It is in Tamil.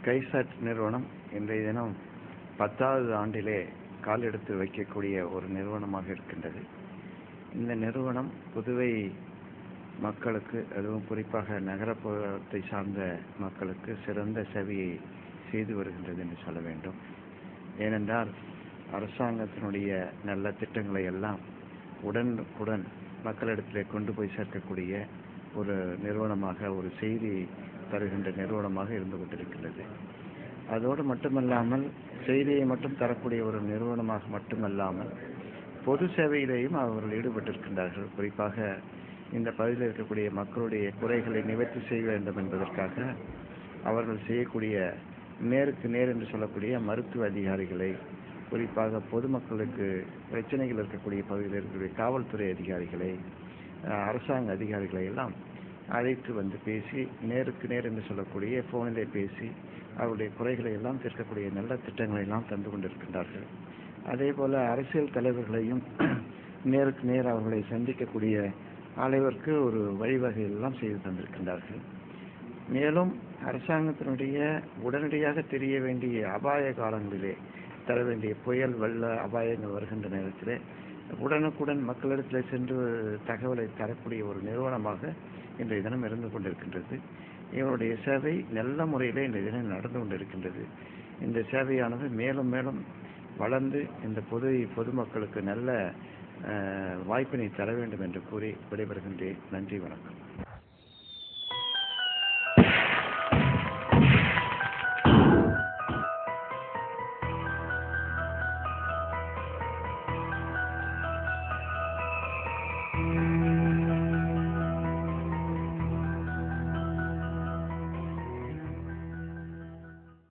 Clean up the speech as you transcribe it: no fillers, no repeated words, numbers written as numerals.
கைசாட் நிறுவனம் இன்றைய தினம் 10வது ஆண்டிலே கால் எடுத்து வைக்கக்கூடிய ஒரு நிறுவனமாக இருக்கின்றது. இந்த நிறுவனம் புதுவை மக்களுக்கு, அதுவும் குறிப்பாக நகரப்புறத்தை சார்ந்த மக்களுக்கு சிறந்த சேவையை செய்து வருகின்றது என்று சொல்ல வேண்டும். ஏனென்றால் அரசாங்கத்தினுடைய நல்ல திட்டங்களை எல்லாம் உடனுக்குடன் மக்களிடத்திலே கொண்டு போய் சேர்க்கக்கூடிய ஒரு நிறுவனமாக, ஒரு செய்தி தருகின்ற நிறுவனமாக இருந்து கொண்டிருக்கிறது. அதோடு மட்டுமல்லாமல் செய்தியை மட்டும் தரக்கூடிய ஒரு நிறுவனமாக மட்டுமல்லாமல் பொது சேவையிலேயும் அவர்கள் ஈடுபட்டிருக்கின்றார்கள். குறிப்பாக இந்த பகுதியில் இருக்கக்கூடிய மக்களுடைய குறைகளை நிவர்த்தி செய்ய வேண்டும் என்பதற்காக அவர்கள் செய்யக்கூடிய நேருக்கு நேர் என்று சொல்லக்கூடிய மருத்துவ அதிகாரிகளை, குறிப்பாக பொதுமக்களுக்கு பிரச்சனைகள் இருக்கக்கூடிய பகுதியில் இருக்கக்கூடிய காவல்துறை அதிகாரிகளை, அரசாங்க அதிகாரிகளை எல்லாம் அழைத்து வந்து பேசி, நேருக்கு நேர் என்று சொல்லக்கூடிய ஃபோனிலே பேசி அவருடைய குறைகளை எல்லாம் தீர்க்கக்கூடிய நல்ல திட்டங்களை எல்லாம் தந்து கொண்டிருக்கின்றார்கள். அதே போல அரசியல் தலைவர்களையும் நேருக்கு நேர் அவர்களை சந்திக்கக்கூடிய அளவிற்கு ஒரு வழிவகை எல்லாம் செய்து தந்திருக்கின்றார்கள். மேலும் அரசாங்கத்தினுடைய உடனடியாக தெரிய வேண்டிய அபாய காலங்களிலே, தர வேண்டிய புயல் வெள்ள அபாயங்கள் வருகின்ற நேரத்திலே உடனுக்குடன் மக்களிடத்தில் சென்று தகவலை தரக்கூடிய ஒரு நிறுவனமாக இன்றைய தினம் இருந்து கொண்டிருக்கின்றது. இவருடைய சேவை நல்ல முறையிலே இன்றைய தினம் நடந்து கொண்டிருக்கின்றது. இந்த சேவையானது மேலும் மேலும் வளர்ந்து இந்த பொதுமக்களுக்கு நல்ல வாய்ப்பினை தர வேண்டும் என்று கூறி விடைபெறுகின்றேன். நன்றி, வணக்கம்.